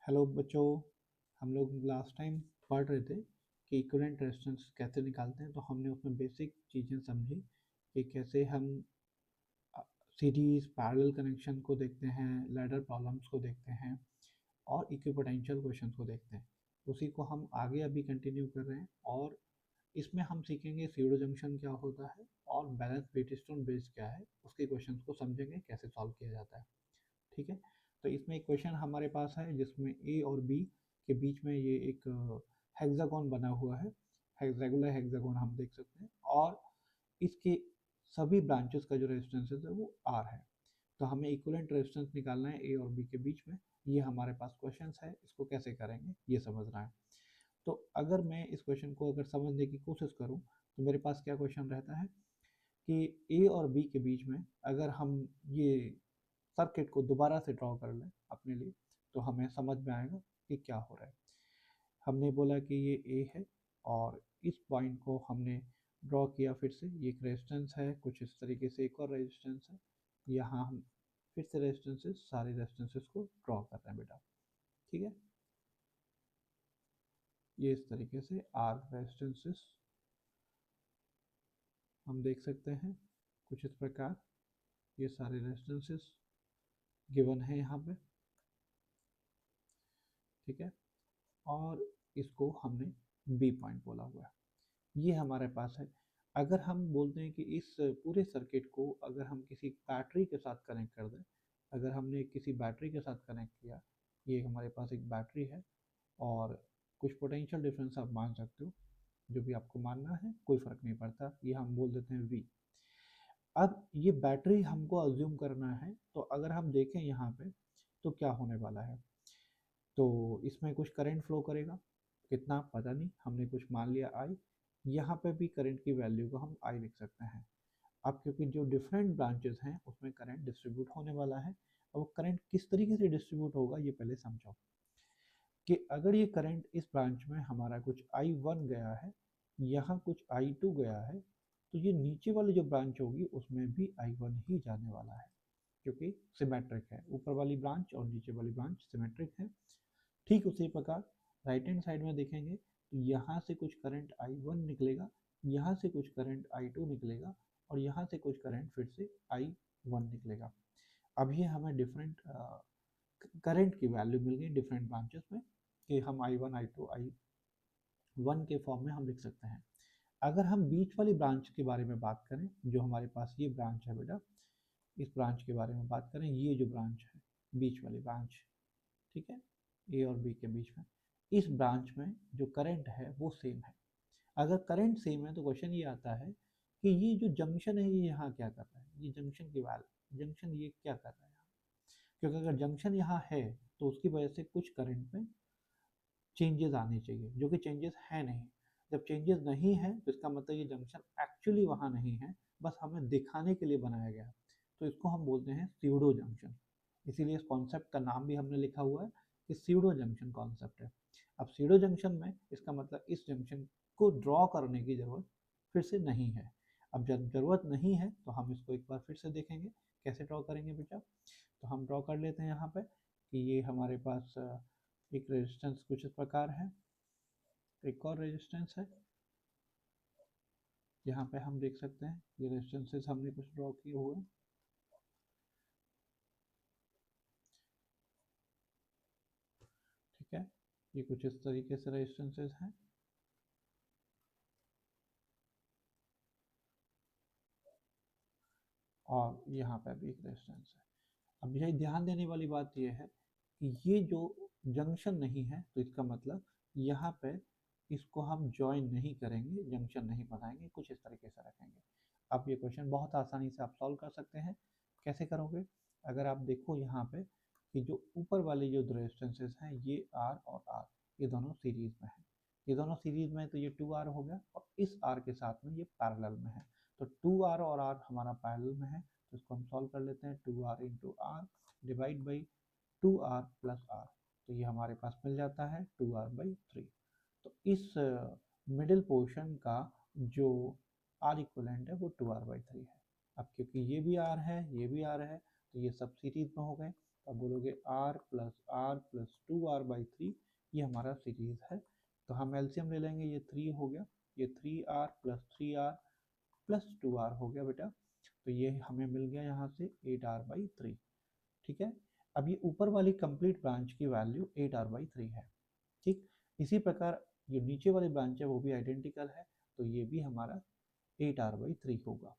Hello बच्चों। हम लोग लास्ट टाइम पढ़ रहे थे कि इक्विवेलेंट रेजिस्टेंस कैसे निकालते हैं। तो हमने उसमें बेसिक चीज़ें समझी कि कैसे हम सीरीज पैरेलल कनेक्शन को देखते हैं, लैडर प्रॉब्लम्स को देखते हैं और इक्विपोटेंशियल क्वेश्चंस को देखते हैं। उसी को हम आगे अभी कंटिन्यू कर रहे हैं और इसमें हम सीखेंगे स्यूडो जंक्शन क्या होता है और बैलेंस व्हीटस्टोन ब्रिज क्या है, उसके क्वेश्चंस को समझेंगे कैसे सॉल्व किया जाता है। ठीक है। तो इसमें एक क्वेश्चन हमारे पास है जिसमें ए और बी के बीच में ये एक हेक्सागोन बना हुआ है। रेगुलर हेक्सागोन हम देख सकते हैं और इसके सभी ब्रांचेस का जो रेजिस्टेंस है वो आर है। तो हमें इक्विवेलेंट रेजिस्टेंस निकालना है ए और बी के बीच में। ये हमारे पास क्वेश्चन है, इसको कैसे करेंगे ये समझना है। तो अगर मैं इस क्वेश्चन को अगर समझने की कोशिश करूं तो मेरे पास क्या क्वेश्चन रहता है कि ए और बी के बीच में अगर हम ये सर्किट को दोबारा से ड्रॉ कर लें अपने लिए तो हमें समझ में आएगा कि क्या हो रहा है। हमने बोला कि ये ए है और इस पॉइंट को हमने ड्रॉ किया। फिर से ये एक रेजिस्टेंस है, कुछ इस तरीके से एक और रेजिस्टेंस है। यहाँ हम फिर से रेजिस्टेंसेस, सारे रेजिस्टेंसेस को ड्रॉ कर रहे हैं बेटा। ठीक है, ये इस तरीके से आर रेजिस्टेंसेस हम देख सकते हैं कुछ इस प्रकार। ये सारे रेजिस्टेंसेस गिवन है यहाँ पे। ठीक है, और इसको हमने बी पॉइंट बोला हुआ है। ये हमारे पास है। अगर हम बोलते हैं कि इस पूरे सर्किट को अगर हम किसी बैटरी के साथ कनेक्ट कर दें, अगर हमने किसी बैटरी के साथ कनेक्ट किया, ये हमारे पास एक बैटरी है और कुछ पोटेंशियल डिफरेंस आप मान सकते हो, जो भी आपको मानना है कोई फ़र्क नहीं पड़ता, ये हम बोल देते हैं वी। अब ये बैटरी हमको अज्यूम करना है, तो अगर हम देखें यहाँ पे तो क्या होने वाला है। तो इसमें कुछ करंट फ्लो करेगा, कितना पता नहीं, हमने कुछ मान लिया आई। यहाँ पे भी करंट की वैल्यू को हम आई लिख सकते हैं। अब क्योंकि जो डिफरेंट ब्रांचेस हैं उसमें करंट डिस्ट्रीब्यूट होने वाला है, और वो करंट किस तरीके से डिस्ट्रीब्यूट होगा ये पहले समझो। कि अगर ये करंट इस ब्रांच में हमारा कुछ I1 गया है, यहाँ कुछ I2 गया है, तो ये नीचे वाली जो ब्रांच होगी उसमें भी I1 ही जाने वाला है, क्योंकि सिमेट्रिक है। ऊपर वाली ब्रांच और नीचे वाली ब्रांच सिमेट्रिक है। ठीक उसी प्रकार राइट हैंड साइड में देखेंगे तो यहाँ से कुछ करंट I1 निकलेगा, यहाँ से कुछ करंट I2 निकलेगा और यहाँ से कुछ करंट फिर से I1 निकलेगा। अब ये हमें डिफरेंट करंट की वैल्यू मिल गई डिफरेंट ब्रांचेस में, कि हम I1 I2 I1 के फॉर्म में हम लिख सकते हैं। अगर हम बीच वाली ब्रांच के बारे में बात करें, जो हमारे पास ये ब्रांच है बेटा, इस ब्रांच के बारे में बात करें, ये जो ब्रांच है बीच वाली ब्रांच, ठीक है, ए और बी के बीच में, इस ब्रांच में जो करंट है वो सेम है। अगर करंट सेम है तो क्वेश्चन ये आता है कि ये जो जंक्शन है ये यहाँ क्या कर रहा है, ये जंक्शन की वैल्यू, जंक्शन ये क्या कर रहा है यहाँ। क्योंकि अगर जंक्शन यहाँ है तो उसकी वजह से कुछ करंट में चेंजेस आने चाहिए, जो कि चेंजेस है नहीं। जब चेंजेस नहीं है तो इसका मतलब ये जंक्शन एक्चुअली वहाँ नहीं है, बस हमें दिखाने के लिए बनाया गया। तो इसको हम बोलते हैं स्यूडो जंक्शन। इसीलिए इस कॉन्सेप्ट का नाम भी हमने लिखा हुआ है कि स्यूडो जंक्शन कॉन्सेप्ट है। अब स्यूडो जंक्शन में इसका मतलब इस जंक्शन को ड्रॉ करने की ज़रूरत फिर से नहीं है। अब जब ज़रूरत नहीं है तो हम इसको एक बार फिर से देखेंगे कैसे ड्रॉ करेंगे बेटा। तो हम ड्रॉ कर लेते हैं यहाँ पे कि ये हमारे पास एक रेजिस्टेंस कुछ इस प्रकार है, एक और रेजिस्टेंस है। यहाँ पे हम देख सकते हैं ये रेजिस्टेंसेस हमने कुछ ड्रॉ किए हुए हैं। ठीक है, ये कुछ इस तरीके से रेजिस्टेंसेस हैं। और यहाँ पे भी एक रेजिस्टेंस है। अब यही ध्यान देने वाली बात यह है कि ये जो जंक्शन नहीं है तो इसका मतलब यहाँ पे इसको हम ज्वाइन नहीं करेंगे, जंक्शन नहीं बनाएंगे, कुछ इस तरीके से रखेंगे। अब ये क्वेश्चन बहुत आसानी से आप सॉल्व कर सकते हैं। कैसे करोगे, अगर आप देखो यहाँ पे कि जो ऊपर वाले जो रेजिस्टेंसेस हैं ये आर और आर, ये दोनों सीरीज में है। ये दोनों सीरीज में है तो ये 2R हो गया, और इस आर के साथ में ये पैरेलल में है। तो 2R और आर हमारा पैरेलल में है, तो इसको हम सॉल्व कर लेते हैं। 2R into R divide by 2R plus R, तो ये हमारे पास मिल जाता है 2R/3। तो इस मिडिल पोर्शन का जो आर इक्वलेंट है वो 2R/3 है। अब क्योंकि ये भी आर है ये भी आर है तो ये सब सीरीज में हो गए, अब बोलोगे R+R+2R/3, ये हमारा सीरीज है। तो हम एलसीएम ले लेंगे, ये 3 हो गया, ये 3R+3R+2R हो गया बेटा। तो ये हमें मिल गया यहाँ से 8R/3। ठीक है, अब ये ऊपर वाली कंप्लीट ब्रांच की वैल्यू 8R/3 है। ठीक, इसी प्रकार ये नीचे वाली ब्रांच है वो भी आइडेंटिकल है, तो ये भी हमारा 8R/3 होगा।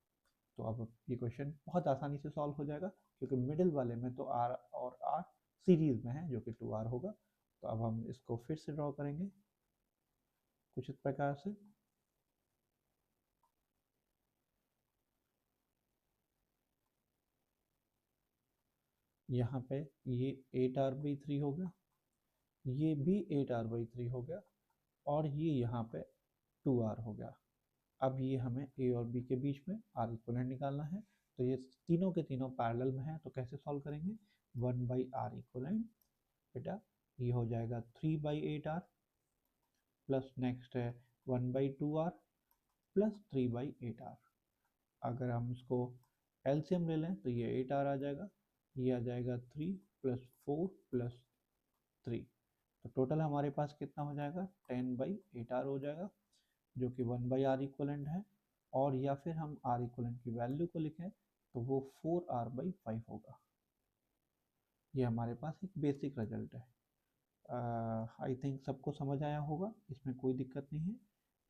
तो अब ये क्वेश्चन बहुत आसानी से सॉल्व हो जाएगा, क्योंकि मिडिल वाले में तो R और R सीरीज में है, जो कि 2R होगा। तो अब हम इसको फिर से ड्रॉ करेंगे कुछ इस प्रकार से। यहाँ पे ये 8R/3 हो गया, ये भी 8R/3 हो गया, और ये यहाँ पे 2R हो गया। अब ये हमें ए और बी के बीच में आर इक्वलेंट निकालना है। तो ये तीनों के तीनों पैरेलल में है, तो कैसे सॉल्व करेंगे? 1/r इक्वलेंट बेटा, ये हो जाएगा 3/8r, प्लस नेक्स्ट है 1/2r प्लस 3/8r। अगर हम इसको एलसीएम ले लें तो ये 8r आ जाएगा, ये आ जाएगा 3 + 4 + 3। तो टोटल हमारे पास कितना हो जाएगा? 10/8r हो जाएगा, जो कि 1/r इक्वलेंट है। और या फिर हम r इक्वलेंट की वैल्यू को लिखें तो वो 4r/5 होगा। ये हमारे पास एक बेसिक रिजल्ट है। आई थिंक सबको समझ आया होगा, इसमें कोई दिक्कत नहीं है।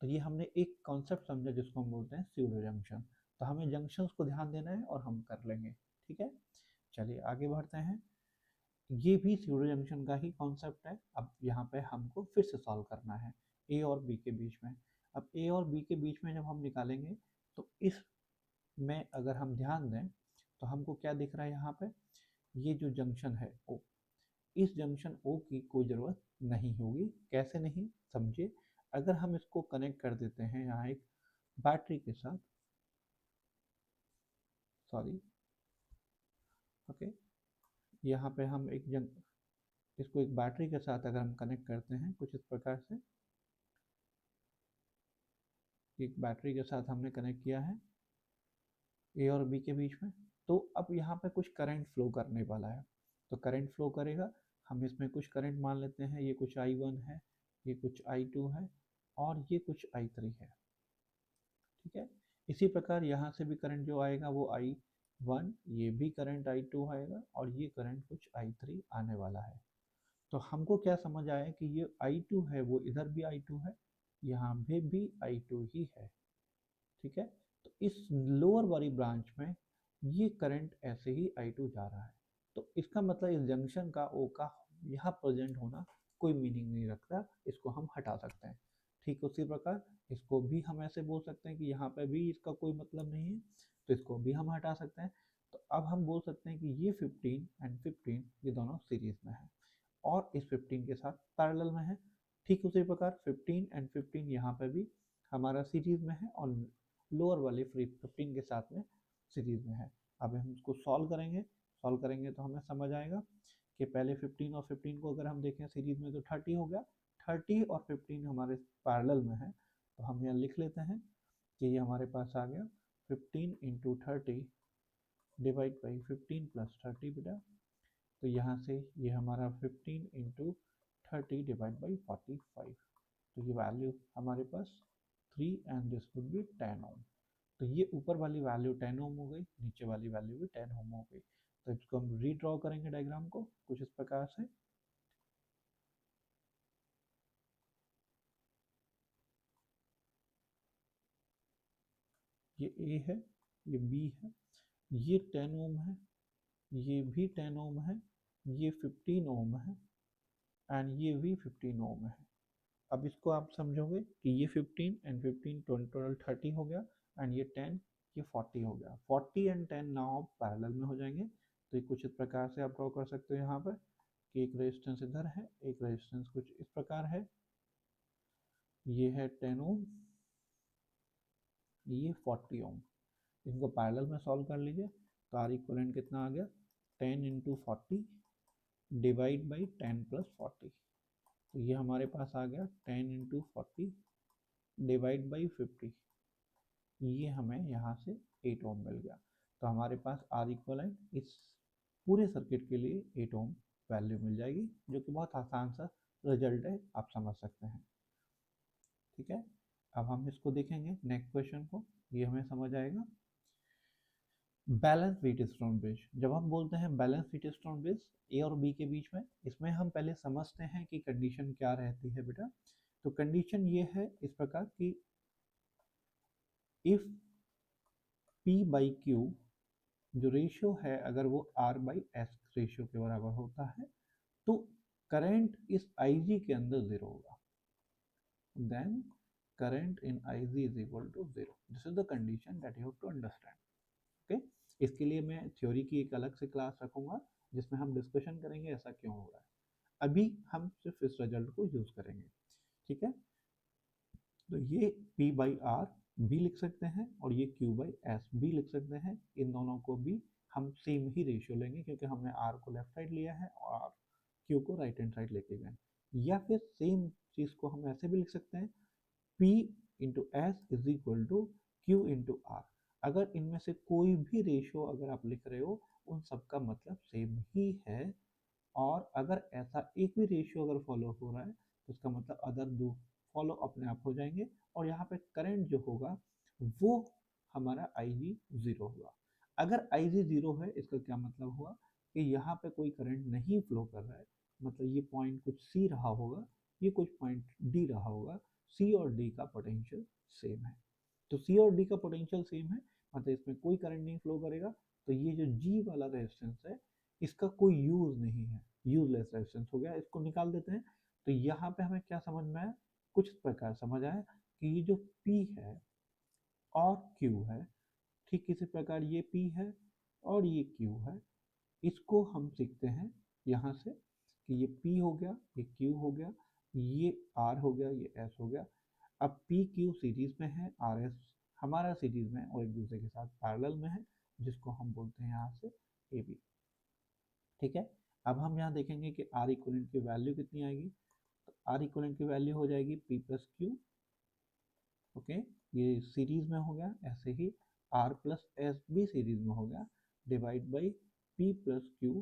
तो ये हमने एक कॉन्सेप्ट समझा जिसको हम बोलते हैं स्यूडो जंक्शन। तो हमें जंक्शंस को ध्यान देना है और हम कर लेंगे। ठीक है, चलिए आगे बढ़ते हैं। ये भी स्यूडो जंक्शन का ही कॉन्सेप्ट है। अब यहाँ पे हमको फिर से सॉल्व करना है ए और बी के बीच में। अब ए और बी के बीच में जब हम निकालेंगे तो इस में अगर हम ध्यान दें तो हमको क्या दिख रहा है यहाँ पे? ये जो जंक्शन है ओ, इस जंक्शन ओ की कोई ज़रूरत नहीं होगी। कैसे नहीं, समझिए। अगर हम इसको कनेक्ट कर देते हैं यहाँ एक बैटरी के साथ, सॉरी, ओके, यहाँ पे हम इसको एक बैटरी के साथ अगर हम कनेक्ट करते हैं कुछ इस प्रकार से, एक बैटरी के साथ हमने कनेक्ट किया है ए और बी के बीच में, तो अब यहाँ पे कुछ करंट फ्लो करने वाला है। तो करंट फ्लो करेगा, हम इसमें कुछ करंट मान लेते हैं, ये कुछ I1 है, ये कुछ I2 है, और ये कुछ I3 है। ठीक है, इसी प्रकार यहाँ से भी करंट जो आएगा वो I1, ये भी करंट I2 आएगा, और ये करंट कुछ I3 आने वाला है। तो हमको क्या समझ आया कि ये I2 है वो इधर भी I2 है, यहाँ भी I2 ही है। ठीक है, तो इस लोअर वाली ब्रांच में ये करंट ऐसे ही I2 जा रहा है। तो इसका मतलब इस जंक्शन का ओ का यहाँ प्रेजेंट होना कोई मीनिंग नहीं रखता, इसको हम हटा सकते हैं। ठीक उसी प्रकार इसको भी हम ऐसे बोल सकते हैं कि यहाँ पे भी इसका कोई मतलब नहीं है, तो इसको भी हम हटा सकते हैं। तो अब हम बोल सकते हैं कि ये 15 एंड 15 ये दोनों सीरीज में है और इस 15 के साथ पैरेलल में है। ठीक उसी प्रकार 15 एंड 15 यहाँ पे भी हमारा सीरीज में है और लोअर वाले 15 के साथ में सीरीज में है। अब हम इसको सॉल्व करेंगे तो हमें समझ आएगा कि पहले 15 और 15 को अगर हम देखें सीरीज में तो 30 हो गया, 30 और 15 हमारे पैरेलल में है। तो हम यहाँ लिख लेते हैं कि ये हमारे पास आ गया 15 × 30 डिवाइड बाई 15 + 30 बेटा। तो यहाँ से ये हमारा 15 × 30 डिवाइड बाई 45। तो ये वैल्यू हमारे पास 3 एंड दिस वुड बी 10 ओम। तो ये ऊपर वाली वैल्यू 10 ओम हो गई, नीचे वाली वैल्यू भी 10 ओम हो गई। तो इसको हम रीड्रॉ करेंगे डायग्राम को कुछ इस प्रकार से। ये ए है, ये बी है, ये 10 ओम है, ये भी 10 ओम है, ये 15 ओम है, एंड ये भी 15 ओम है। अब इसको आप समझोगे कि ये 15 एंड 15 टोटल 30 हो गया, एंड ये 10 ये 40 हो गया। 40 एंड 10 नाउ पैरेलल में हो जाएंगे। तो ये कुछ इस प्रकार से आप ड्रॉ कर सकते हो यहाँ पर कि एक रेजिस्टेंस इधर है, एक रेजिस्टेंस कुछ इस प्रकार है, ये है 10 ओम, ये 40 ओम। इनको पैरेलल में सॉल्व कर लीजिए तो आर इक्वलेंट कितना आ गया? 10 × 40 डिवाइड बाई 10 + 40। तो ये हमारे पास आ गया 10 × 40 डिवाइड बाई 50। ये हमें यहाँ से 8 ओम मिल गया। तो हमारे पास आर इक्वलेंट इस पूरे सर्किट के लिए 8 ओम वैल्यू मिल जाएगी, जो कि बहुत आसान सा रिजल्ट है, आप समझ सकते हैं। ठीक है, अब हम इसको देखेंगे नेक्स्ट क्वेश्चन को, ये हमें समझ आएगा। बैलेंस व्हीटस्टोन ब्रिज, जब हम बोलते हैं बैलेंस व्हीटस्टोन ब्रिज ए और बी के बीच में, इसमें हम पहले समझते हैं कि कंडीशन क्या रहती है बेटा। तो कंडीशन ये है इस प्रकार कि इफ P बाई क्यू जो रेशियो है अगर वो R बाई एस रेशियो के बराबर होता है, तो करंट इस IG के अंदर जीरो होगा, then current in IG is equal to zero. This is the condition that you have to understand. Okay, इसके लिए मैं थ्योरी की एक अलग से क्लास रखूंगा जिसमें हम डिस्कशन करेंगे ऐसा क्यों हो रहा है। अभी हम सिर्फ इस रिजल्ट को यूज करेंगे। ठीक है, तो ये P बाई आर भी लिख सकते हैं और ये Q बाई एस भी लिख सकते हैं। इन दोनों को भी हम सेम ही रेशियो लेंगे क्योंकि हमने R को लेफ्ट साइड लिया है और Q को राइट हैंड साइड लेके गए। या फिर सेम चीज़ को हम ऐसे भी लिख सकते हैं, P into S is equal to Q into R. अगर इनमें से कोई भी रेशियो अगर आप लिख रहे हो, उन सब का मतलब सेम ही है। और अगर ऐसा एक भी रेशियो अगर फॉलो हो रहा है तो उसका मतलब अदर दो फॉलो अपने आप हो जाएंगे, और यहाँ पे करंट जो होगा वो हमारा IG जीरो होगा। अगर IG जीरो है इसका क्या मतलब हुआ कि यहाँ पे कोई करंट नहीं फ्लो कर रहा है, मतलब ये पॉइंट कुछ C रहा होगा, ये कुछ पॉइंट D रहा होगा, C और D का पोटेंशियल सेम है। तो C और D का पोटेंशियल सेम है, मतलब इसमें कोई करंट नहीं फ्लो करेगा। तो ये जो G वाला रेजिस्टेंस है इसका कोई यूज नहीं है, यूजलेस रेजिस्टेंस हो गया, इसको निकाल देते हैं। तो यहाँ पे हमें क्या समझ में आया, कुछ प्रकार समझ आया कि ये जो P है और Q है, ठीक इसी प्रकार ये P है और ये Q है, इसको हम सीखते हैं यहाँ से कि ये P हो गया, ये Q हो गया, ये R हो गया, ये S हो गया। अब P Q सीरीज में है, R S हमारा सीरीज में और एक दूसरे के साथ पैरेलल में है, जिसको हम बोलते हैं यहाँ से AB। ठीक है, अब हम यहाँ देखेंगे कि R इक्वलेंट की वैल्यू कितनी आएगी। तो R इक्वलेंट की वैल्यू हो जाएगी P प्लस क्यू। ओके, ये सीरीज में हो गया, ऐसे ही R प्लस एस भी सीरीज में हो गया, divide by P plus Q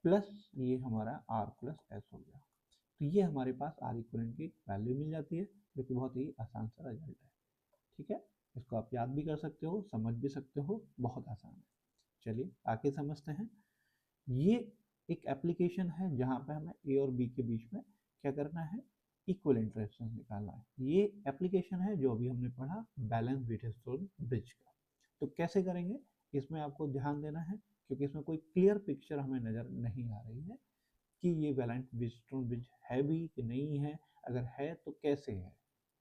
plus ये हमारा R प्लस एस हो गया। तो ये हमारे पास R इक्वलेंट की वैल्यू मिल जाती है, जो कि बहुत ही आसान सा रिजल्ट है। ठीक है, इसको आप याद भी कर सकते हो, समझ भी सकते हो, बहुत आसान है। चलिए आगे समझते हैं। ये एक एप्लीकेशन है जहाँ पे हमें ए और बी के बीच में क्या करना है, इक्विवेलेंट रेजिस्टेंस निकालना है। ये एप्लीकेशन है जो अभी हमने पढ़ा बैलेंस व्हीटस्टोन ब्रिज का। तो कैसे करेंगे इसमें आपको ध्यान देना है, क्योंकि इसमें कोई क्लियर पिक्चर हमें नज़र नहीं आ रही है कि ये बैलेंस व्हीटस्टोन ब्रिज है भी कि नहीं है, अगर है तो कैसे है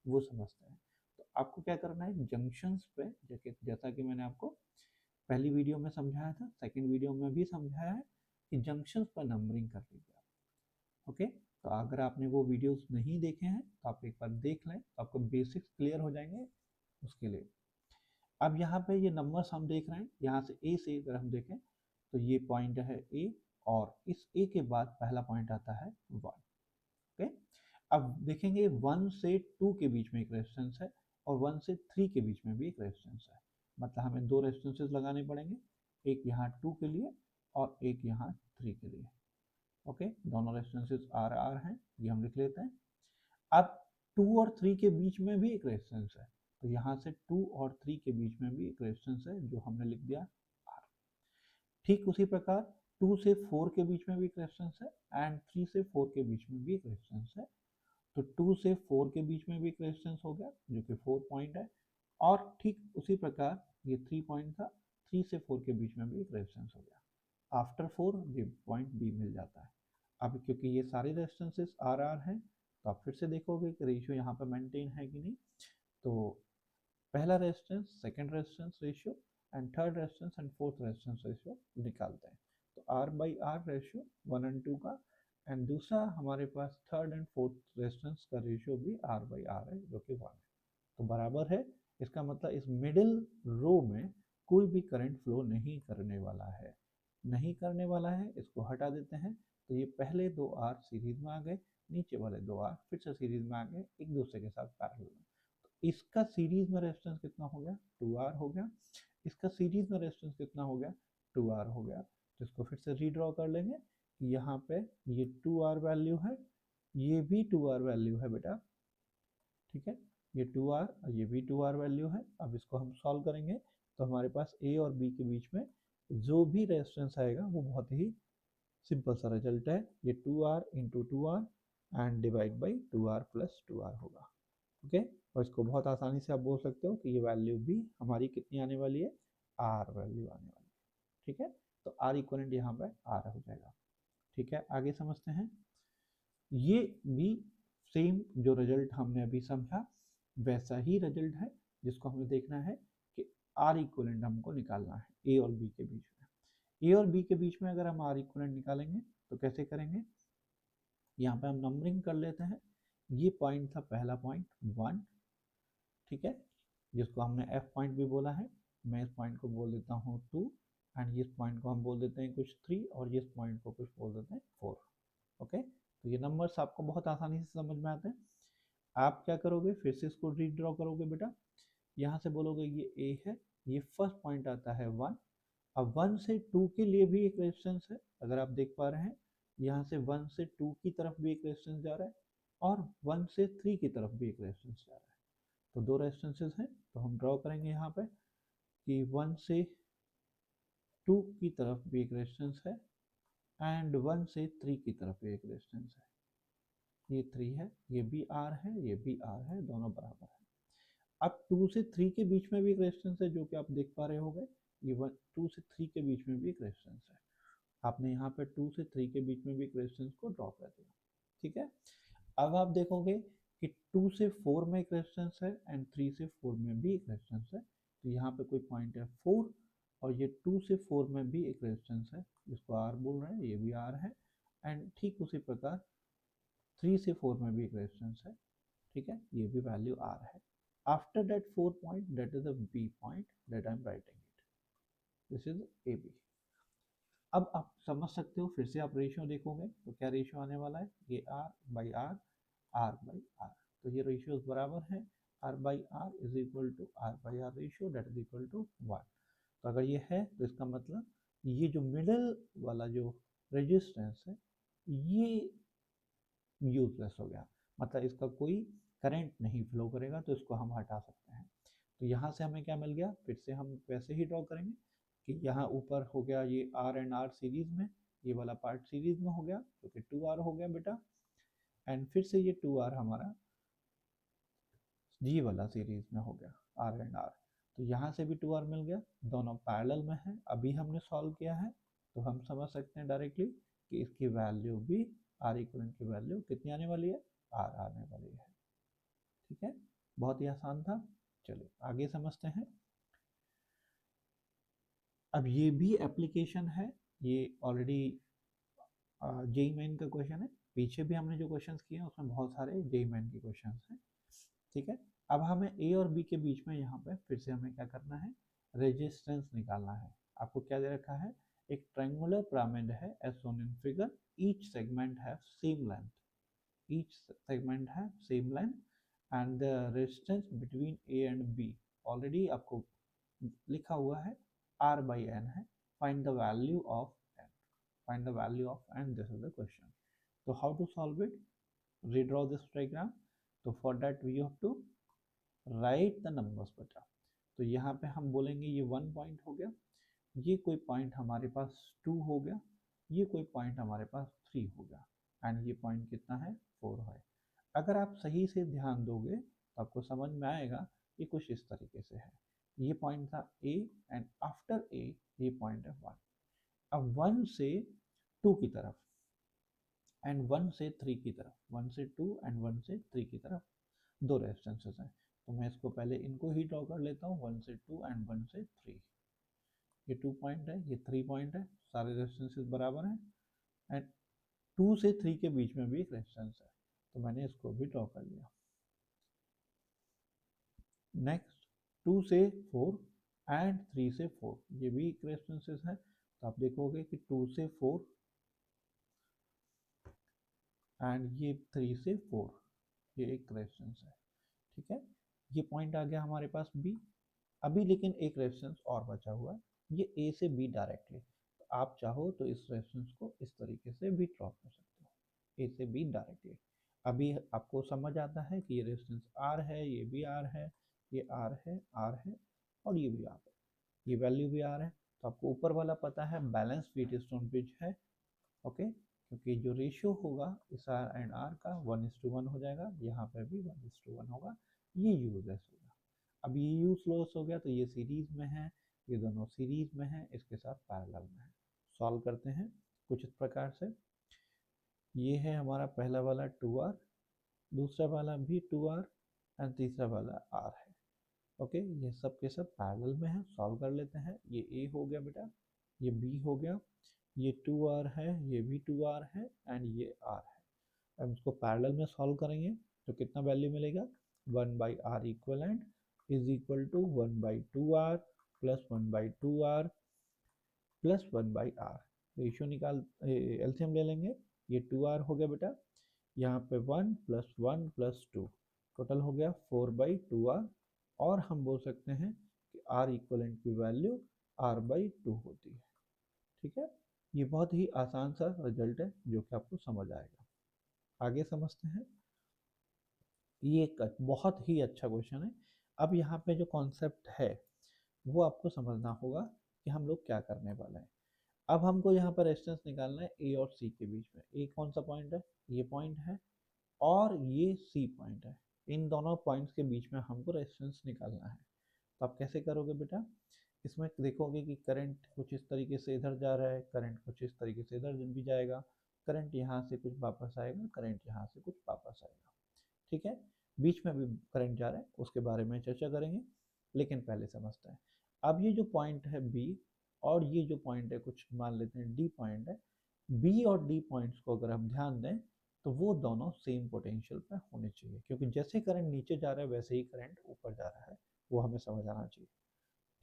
वो समझते हैं। तो आपको क्या करना है, जंक्शंस पे जैसा कि मैंने आपको पहली वीडियो में समझाया था, सेकंड वीडियो में भी समझाया है कि जंक्शंस पर नंबरिंग कर लीजिए आप। ओके, तो अगर आपने वो वीडियोस नहीं देखे हैं तो आप एक बार देख लें, तो आपको बेसिक्स क्लियर हो जाएंगे उसके लिए। अब यहाँ पे ये नंबर्स हम देख रहे हैं, यहाँ से ए से अगर हम देखें तो ये पॉइंट है ए, और इस ए के बाद पहला पॉइंट आता है 1। ओके, अब देखेंगे 1 से 2 के बीच में एक रेजिस्टेंस है और 1 से 3 के बीच में भी एक रेजिस्टेंस है, मतलब हमें दो रेजिस्टेंसेस लगाने पड़ेंगे, एक यहाँ 2 के लिए और एक यहाँ 3 के लिए। ओके, दोनों रेजिस्टेंसेस आर आर हैं, ये हम लिख लेते हैं। अब 2 और 3 के बीच में भी एक रेजिस्टेंस है, तो यहाँ से 2 और 3 के बीच में भी एक रेजिस्टेंस है जो हमने लिख दिया आर। ठीक उसी प्रकार 2 से 4 के बीच में भी एक रेजिस्टेंस है एंड 3 से 4 के बीच में भी एक रेजिस्टेंस है। तो 2 से 4 के बीच में भी एक रेजिस्टेंस हो गया जो कि 4 पॉइंट है, और ठीक उसी प्रकार ये 3 पॉइंट था, 3 से 4 के बीच में भी एक रेजिस्टेंस हो गया। आफ्टर 4 ये पॉइंट बी मिल जाता है। अब क्योंकि ये सारे रेजिस्टेंसेस आर आर हैं, तो आप फिर से देखोगे कि रेशियो यहाँ पर मेंटेन है कि नहीं। तो पहला resistance, second resistance ratio and third resistance and fourth resistance ratio निकालते हैं। तो R by R ratio 1 and 2 का, एंड दूसरा हमारे पास थर्ड एंड फोर्थ रेजिस्टेंस का रेशियो भी आर बाई आर है जो कि 1 है, तो बराबर है। इसका मतलब इस मिडिल रो में कोई भी करंट फ्लो नहीं करने वाला है, नहीं करने वाला है, इसको हटा देते हैं। तो ये पहले दो आर सीरीज में आ गए, नीचे वाले दो आर फिर से सीरीज में आ गए एक दूसरे के साथ पैरेलल में। तो इसका सीरीज में रेजिस्टेंस कितना हो गया, 2R हो गया। इसका सीरीज में रेजिस्टेंस कितना हो गया, 2R हो गया। तो इसको फिर से रीड्रॉ कर लेंगे कि यहाँ पे ये 2r वैल्यू है, ये भी 2r वैल्यू है बेटा, ठीक है, ये 2r और ये भी 2r वैल्यू है। अब इसको हम सॉल्व करेंगे तो हमारे पास a और b के बीच में जो भी रेजिस्टेंस आएगा वो बहुत ही सिंपल सा रिजल्ट है, ये 2r into 2r and divide by 2r plus 2r होगा। ओके, और इसको बहुत आसानी से आप बोल सकते हो कि ये वैल्यू भी हमारी कितनी आने वाली है, r वैल्यू आने वाली है, ठीक है। तो r इक्वलेंट यहाँ पे r हो जाएगा, ठीक है। आगे समझते हैं, ये भी सेम जो रिजल्ट हमने अभी समझा वैसा ही रिजल्ट है जिसको हमें देखना है कि आर इक्वलेंट हमको निकालना है ए और बी के बीच में। ए और बी के बीच में अगर हम आर इक्वलेंट निकालेंगे तो कैसे करेंगे, यहाँ पे हम नंबरिंग कर लेते हैं। ये पॉइंट था पहला पॉइंट 1, ठीक है, जिसको हमने एफ पॉइंट भी बोला है। मैं इस पॉइंट को बोल देता हूँ 2 एंड इस पॉइंट को हम बोल देते हैं कुछ 3 और इस पॉइंट को कुछ बोल देते हैं 4। ओके, तो ये नंबर्स आपको बहुत आसानी से समझ में आते हैं। आप क्या करोगे, फिर से इसको रीड्रॉ करोगे बेटा, यहाँ से बोलोगे ये ए है, ये फर्स्ट पॉइंट आता है 1। अब 1 से 2 के लिए भी एक रेजिस्टेंस है, अगर आप देख पा रहे हैं यहाँ से 1 से 2 की तरफ भी एक रेजिस्टेंस जा रहा है और 1 से 3 की तरफ भी एक रेजिस्टेंस जा रहा है। तो दो रेजिस्टेंसेस हैं, तो हम ड्रॉ करेंगे यहाँ पे कि 1 से 2 की तरफ भी एक रेजिस्टेंस है एंड 1 से 3 की तरफ भी एक रेजिस्टेंस है। ये 3 है, ये भी R है, ये भी R है, दोनों बराबर है। अब 2 से 3 के बीच में भी एक रेजिस्टेंस है जो कि आप देख पा रहे होंगे, ये 2 से 3 के बीच में भी एक रेजिस्टेंस है। आपने यहाँ पे 2 से 3 के बीच में भी एक रेजिस्टेंस को ड्रॉ कर दिया, ठीक है। अब आप देखोगे कि 2 से 4 में एक रेजिस्टेंस है एंड 3 से 4 में भी एक रेजिस्टेंस है। तो यहाँ पे कोई पॉइंट है 4 और ये 2 से 4 में भी एक रेजिस्टेंस है जिसको R बोल रहे हैं, ये भी R है एंड ठीक उसी प्रकार 3 से 4 में भी एक रेजिस्टेंस है, ठीक है, ये भी वैल्यू R है। After that 4 point that is the B point that I am writing it, this is AB। अब आप समझ सकते हो, फिर से आप रेशियो देखोगे तो क्या रेशियो आने वाला है, ये R by R, R by R। तो ये रेशियोज बराबर है, R by R is equal to R by R ratio that is equal to 1। तो अगर ये है तो इसका मतलब ये जो मिडल वाला जो रेजिस्टेंस है ये यूजलेस हो गया, मतलब इसका कोई करंट नहीं फ्लो करेगा, तो इसको हम हटा सकते हैं। तो यहाँ से हमें क्या मिल गया, फिर से हम वैसे ही ड्रॉ करेंगे कि यहाँ ऊपर हो गया ये आर एंड आर सीरीज में, ये वाला पार्ट सीरीज में हो गया जो कि 2r हो गया बेटा, एंड फिर से ये 2r हमारा जी वाला सीरीज में हो गया आर एंड आर। तो यहाँ से भी 2r मिल गया, दोनों पैरेलल में है। अभी हमने सॉल्व किया है तो हम समझ सकते हैं डायरेक्टली कि इसकी वैल्यू भी आर इक्वलेंट की वैल्यू कितनी आने वाली है, आर आने वाली है, ठीक है। बहुत ही आसान था, चलिए आगे समझते हैं। अब ये भी एप्लीकेशन है, ये ऑलरेडी जेई मेन का क्वेश्चन है, पीछे भी हमने जो क्वेश्चंस किए हैं उसमें बहुत सारे जेई मेन के क्वेश्चंस हैं, ठीक है। अब हमें ए और बी के बीच में यहाँ पे फिर से हमें क्या करना है, रेजिस्टेंस निकालना है। आपको क्या दे रखा है, एक ट्रायंगुलर पिरामिड है as shown in figure, each segment have same length, each segment have same length and the resistance between A and B already आपको लिखा हुआ है R by N है, find the value of N, find the value of N, this is the question. So how to solve it, redraw this diagram, तो for that we have to write the numbers बेटा। तो यहाँ पे हम बोलेंगे ये 1 point हो गया, ये कोई पॉइंट हमारे पास 2 हो गया, ये कोई पॉइंट हमारे पास 3 हो गया एंड ये पॉइंट कितना है 4 है। अगर आप सही से ध्यान दोगे तो आपको समझ में आएगा ये कुछ इस तरीके से है, ये पॉइंट था A एंड आफ्टर A ये पॉइंट है 1। अब 1 से 2 की तरफ एंड 1 से 3 की तरफ, 1 से 2 एंड 1 से 3 की तरफ दो रेजिस्टेंसेस हैं, तो मैं इसको पहले इनको ही ड्रॉ कर लेता हूँ, 1 से 2 एंड 1 से 3। ये 2 पॉइंट है, ये 3 पॉइंट है, सारे रेजिस्टेंसेस बराबर हैं एंड 2 से 3 के बीच में भी एक रेजिस्टेंस है, तो मैंने इसको भी ड्रॉ कर लिया। नेक्स्ट 2 से 4 एंड 3 से 4 ये भी एक रेजिस्टेंसेस है, तो आप देखोगे कि 2 से 4 एंड ये 3 से 4 ये एक रेजिस्टेंस है, ठीक है। ये पॉइंट आ गया हमारे पास B। अभी लेकिन एक रेजिस्टेंस और बचा हुआ है, ये A से B डायरेक्टली, तो आप चाहो तो इस रेफरेंस को इस तरीके से भी ड्रॉ कर सकते हो, ए से बी डायरेक्टली। अभी आपको समझ आता है कि ये रेफरेंस आर है, ये भी आर है, ये आर है, आर है, और ये भी आर है, ये वैल्यू भी आर है। तो आपको ऊपर वाला पता है बैलेंस व्हीटस्टोन ब्रिज है, ओके, क्योंकि जो रेशियो होगा इस आर एंड आर का 1:1 हो जाएगा, यहाँ पर भी 1:1 होगा, ये यूजलेस होगा। अब ये यूजलेस हो गया तो ये सीरीज में है, ये दोनों सीरीज में है, इसके साथ पैरेलल में है। सॉल्व करते हैं कुछ इस प्रकार से। ये है हमारा पहला वाला 2r, दूसरा वाला भी 2r एंड तीसरा वाला r है, ओके। ये सब के सब पैरेलल में है। सॉल्व कर लेते हैं। ये a हो गया बेटा, ये b हो गया, ये 2r है, ये भी 2r है, एंड ये r है। अब इसको पैरेलल में सॉल्व करेंगे तो कितना वैल्यू मिलेगा, 1/r equivalent is equal to 1/2r plus 1/2r plus 1/r। Ratio निकाल, एलसीएम ले लेंगे। ये 2r हो गया बेटा, यहाँ पे 1 प्लस 1 प्लस 2, टोटल हो गया 4/2r। और हम बोल सकते हैं कि r इक्वलेंट की वैल्यू r/2 होती है। ठीक है, ये बहुत ही आसान सा रिजल्ट है जो कि आपको समझ आएगा। आगे समझते हैं। ये एक बहुत ही अच्छा क्वेश्चन है। अब यहाँ पे जो कॉन्सेप्ट है वो आपको समझना होगा कि हम लोग क्या करने वाले हैं। अब हमको यहाँ पर रेजिस्टेंस निकालना है ए और सी के बीच में। ए कौन सा पॉइंट है, ये पॉइंट है, और ये सी पॉइंट है। इन दोनों पॉइंट्स के बीच में हमको रेजिस्टेंस निकालना है। तो आप कैसे करोगे बेटा, इसमें देखोगे कि करंट कुछ इस तरीके से इधर जा रहा है, करंट कुछ इस तरीके से इधर भी जाएगा, करंट यहाँ से कुछ वापस आएगा, करंट यहाँ से कुछ वापस आएगा। ठीक है, बीच में भी करंट जा रहा है, उसके बारे में चर्चा करेंगे, लेकिन पहले समझते हैं। अब ये जो पॉइंट है बी, और ये जो पॉइंट है कुछ मान लेते हैं डी पॉइंट है, बी और डी पॉइंट्स को अगर हम ध्यान दें तो वो दोनों सेम पोटेंशियल पे होने चाहिए, क्योंकि जैसे करंट नीचे जा रहा है वैसे ही करंट ऊपर जा रहा है, वो हमें समझ आना चाहिए।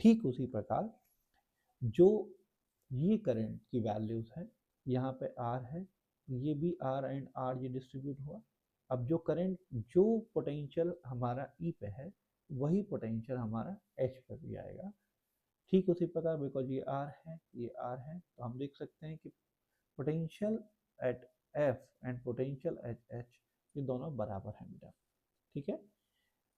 ठीक उसी प्रकार जो ये करंट की वैल्यूज है, यहाँ पे आर है, ये भी आर एंड आर ये डिस्ट्रीब्यूट हुआ। अब जो करंट, जो पोटेंशियल हमारा ई पे है, वही पोटेंशियल हमारा एच पे भी आएगा। ठीक उसी प्रकार बिकॉज ये आर है, ये आर है, तो हम देख सकते हैं कि potential eight F and potential at H ये दोनों बराबर हैं बेटा। ठीक है,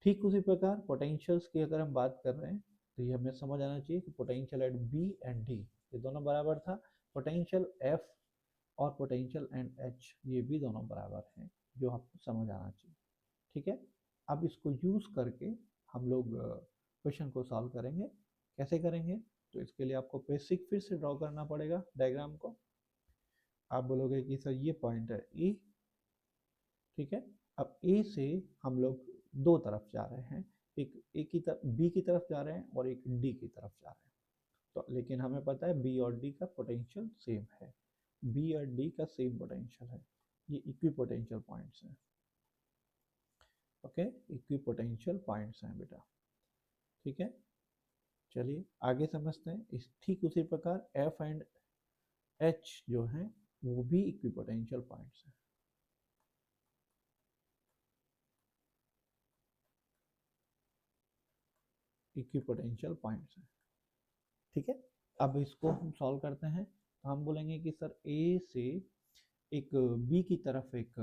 ठीक उसी प्रकार पोटेंशियल्स की अगर हम बात कर रहे हैं तो ये हमें समझ आना चाहिए कि potential at B and D ये दोनों बराबर था, पोटेंशियल एफ और पोटेंशियल एंड एच ये भी दोनों बराबर हैं, जो आपको समझ आना चाहिए। ठीक है, अब इसको यूज़ करके हम लोग क्वेश्चन को सॉल्व करेंगे। कैसे करेंगे, तो इसके लिए आपको बेसिक फिर से ड्रॉ करना पड़ेगा डायग्राम को। आप बोलोगे कि सर ये पॉइंट है ए, ठीक है। अब ए से हम लोग दो तरफ जा रहे हैं, एक ए की तरफ, बी की तरफ जा रहे हैं, और एक डी की तरफ जा रहे हैं। तो लेकिन हमें पता है बी और डी का पोटेंशियल सेम है, बी और डी का सेम पोटेंशियल है, ये इक्वी पोटेंशियल पॉइंट्स हैं। ओके, इक्वी पोटेंशियल पॉइंट्स हैं बेटा। ठीक है, चलिए आगे समझते हैं। इस ठीक उसी प्रकार एफ एंड एच जो हैं वो भी इक्वी पोटेंशियल पॉइंट्स हैं। इक्वी पोटेंशियल पॉइंट्स हैं। ठीक है, अब इसको हम सॉल्व करते हैं। तो हम बोलेंगे कि सर ए से एक बी की तरफ एक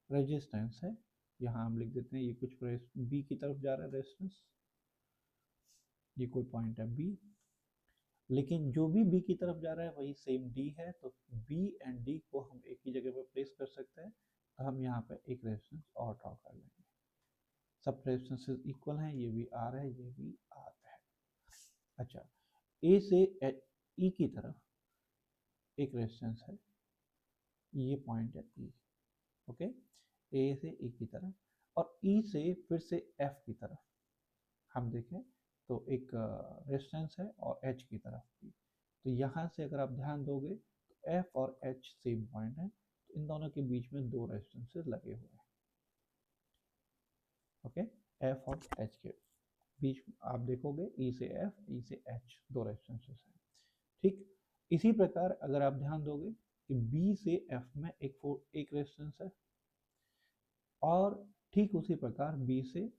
रेजिस्टेंस है, यहाँ हम लिख देते हैं ये कुछ बी की तरफ जा रहा है रेजिस्टेंस, ये कोई पॉइंट है बी, लेकिन जो भी बी की तरफ जा रहा है वही सेम डी है, तो बी एंड डी को हम एक ही जगह पर प्लेस कर सकते हैं। तो हम यहाँ पे एक रेजिस्टेंस और ड्रॉ कर लेंगे। सब रेजिस्टेंसेस इक्वल हैं, ये भी आर है, ये भी आर है। अच्छा, ए से ई की तरफ एक रेजिस्टेंस है, ये पॉइंट है ई, ओके, ए से ई की तरफ, और ई से फिर से एफ की तरफ हम देखें तो एक रेजिस्टेंस है, और एच की तरफ भी। तो यहाँ से अगर आप ध्यान दोगे तो एफ और एच सेम पॉइंट है, तो इन दोनों के बीच में दो रेजिस्टेंसेस लगे हुए हैं। ओके, एफ और एच के बीच आप देखोगे ई से एफ, ई से एच, दो रेजिस्टेंसेस हैं। ठीक इसी प्रकार अगर आप ध्यान दोगे कि बी से एफ में एक रेजिस्टेंस है, और ठीक उसी प्रकार बी से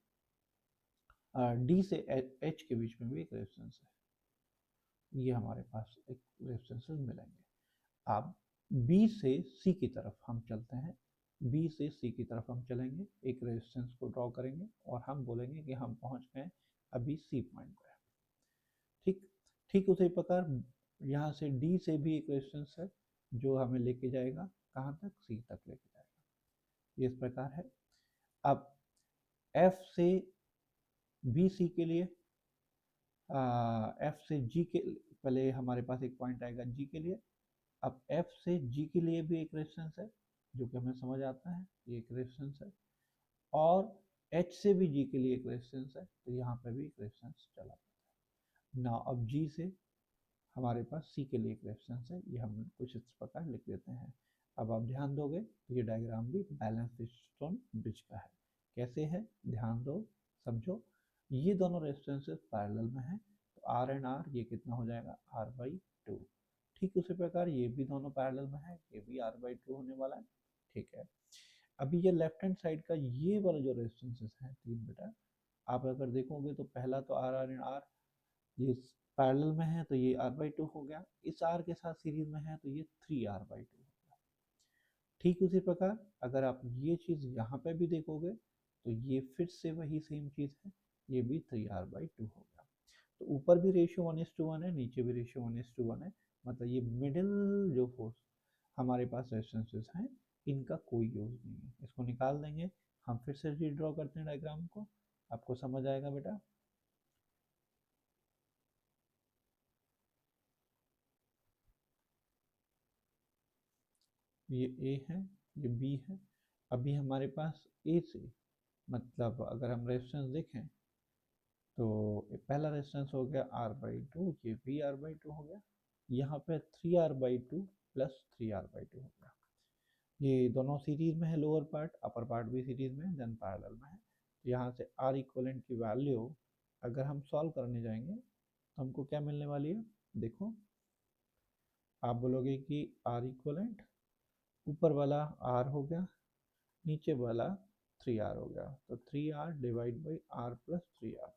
डी से एच के बीच में भी एक रेजिस्टेंस है। ये हमारे पास एक रेजिस्टेंसेस मिलेंगे। अब बी से सी की तरफ हम चलते हैं। बी से सी की तरफ हम चलेंगे, एक रेजिस्टेंस को ड्रॉ करेंगे और हम बोलेंगे कि हम पहुंच गए अभी सी पॉइंट पर। ठीक ठीक उसी प्रकार यहाँ से डी से भी एक रेजिस्टेंस है जो हमें लेके जाएगा कहाँ तक, सी तक लेके जाएगा। ये इस प्रकार है। अब एफ से बी सी के लिए एफ से जी के पहले हमारे पास एक पॉइंट आएगा जी के लिए। अब एफ से जी के लिए भी एक रेजिस्टेंस है जो कि हमें समझ आता है, ये एक रेजिस्टेंस है। और एच से भी जी के लिए एक रेजिस्टेंस है, तो यहाँ पे भी एक रेजिस्टेंस चला ना। अब जी से हमारे पास सी के लिए एक रेजिस्टेंस है, ये हम कुछ इस प्रकार लिख देते हैं। अब आप ध्यान दोगे तो ये डायग्राम भी बैलेंस स्टोन ब्रिज का है। कैसे है, ध्यान दो, समझो। ये दोनों रेजिस्टेंसेस पैरेलल में है, तो आर एंड आर ये कितना हो जाएगा, आर बाई टू। ठीक उसी प्रकार ये भी दोनों पैरेलल में है, ये भी आर बाई टू होने वाला है। ठीक है, अभी ये लेफ्ट हैंड साइड का ये वाला जो रेजिस्टेंसेस है तीन बेटा, आप अगर देखोगे तो पहला तो आर आर एंड आर ये पैरेलल में है, तो ये आर बाई टू हो गया। इस आर के साथ सीरीज में है तो ये थ्री आर बाई टू हो गया। ठीक उसी प्रकार अगर आप ये चीज़ यहाँ पे भी देखोगे तो ये फिर से वही सेम चीज़ है, ये भी थ्री आर बाई टू हो गया। तो ऊपर भी रेशियो 1:1 है, नीचे भी रेशियो 1:1 है। मतलब ये मिडिल जो फोर्स हमारे पास रेजिस्टेंसेस हैं इनका कोई यूज नहीं है। इसको निकाल देंगे, हम फिर से रीड्रॉ करते हैं डायग्राम को, आपको समझ आएगा बेटा। ये ए है, ये बी है। अभी हमारे पास ए से मतलब अगर हम रेजिस्टेंस देखें तो पहला रेजिस्टेंस हो गया आर बाई टू, ये भी आर बाई टू हो गया। यहाँ पे three R by two plus three R by two हो गया। ये दोनों सीरीज में है, लोअर पार्ट अपर पार्ट भी सीरीज में है, देन पैरेलल में है। तो यहाँ से आर इक्वलेंट की वैल्यू अगर हम सॉल्व करने जाएंगे तो हमको क्या मिलने वाली है, देखो आप बोलोगे कि आर इक्वलेंट ऊपर वाला आर हो गया, नीचे वाला थ्री आर हो गया, तो three R divide by R plus three R.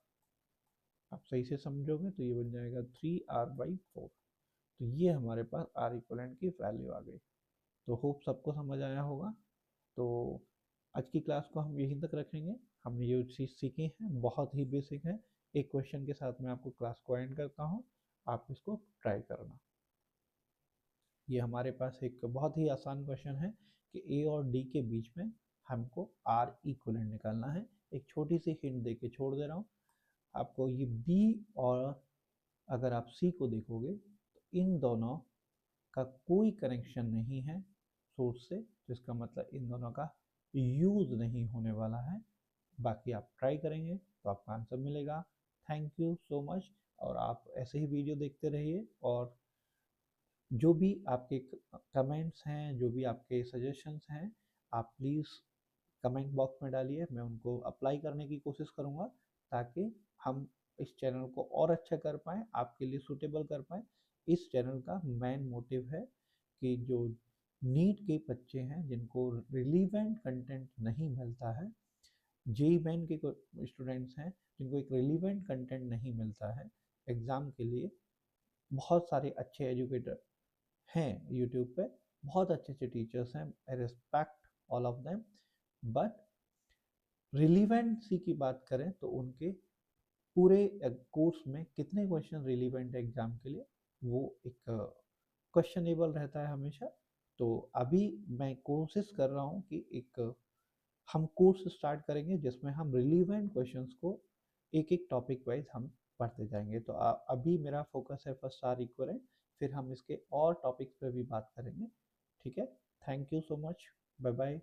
आप सही से समझोगे तो ये बन जाएगा थ्री आर बाई फोर। तो ये हमारे पास आर इक्वलेंट की वैल्यू आ गई। तो होप सबको समझ आया होगा। तो आज की क्लास को हम यहीं तक रखेंगे। हमने ये चीज़ सीखी है, बहुत ही बेसिक है। एक क्वेश्चन के साथ मैं आपको क्लास को एंड करता हूँ, आप इसको ट्राई करना। ये हमारे पास एक बहुत ही आसान क्वेश्चन है कि ए और डी के बीच में हमको आर इक्वलेंट निकालना है। एक छोटी सी हिंट दे के छोड़ दे रहा हूँ आपको। ये बी और अगर आप सी को देखोगे तो इन दोनों का कोई कनेक्शन नहीं है सोर्स से, जिसका मतलब इन दोनों का यूज नहीं होने वाला है। बाकी आप ट्राई करेंगे तो आपका आंसर मिलेगा। थैंक यू सो मच, और आप ऐसे ही वीडियो देखते रहिए। और जो भी आपके कमेंट्स हैं, जो भी आपके सजेशंस हैं, आप प्लीज़ कमेंट बॉक्स में डालिए, मैं उनको अप्लाई करने की कोशिश करूँगा ताकि हम इस चैनल को और अच्छा कर पाएँ, आपके लिए सूटेबल कर पाएँ। इस चैनल का मेन मोटिव है कि जो नीट के बच्चे हैं जिनको रिलीवेंट कंटेंट नहीं मिलता है, जेई मेन के स्टूडेंट्स हैं जिनको एक रिलीवेंट कंटेंट नहीं मिलता है एग्ज़ाम के लिए, बहुत सारे अच्छे एजुकेटर हैं यूट्यूब पे, बहुत अच्छे अच्छे टीचर्स हैं, I respect all of them. But relevancy की बात करें तो उनके पूरे कोर्स में कितने क्वेश्चन रिलीवेंट है एग्जाम के लिए, वो एक क्वेश्चनेबल रहता है हमेशा। तो अभी मैं कोशिश कर रहा हूँ कि एक हम कोर्स स्टार्ट करेंगे जिसमें हम रिलीवेंट क्वेश्चंस को एक एक टॉपिक वाइज हम पढ़ते जाएंगे। तो अभी मेरा फोकस है फर्स्ट आर इक्वलेंट, फिर हम इसके और टॉपिक्स पे भी बात करेंगे। ठीक है, thank you so much, bye bye.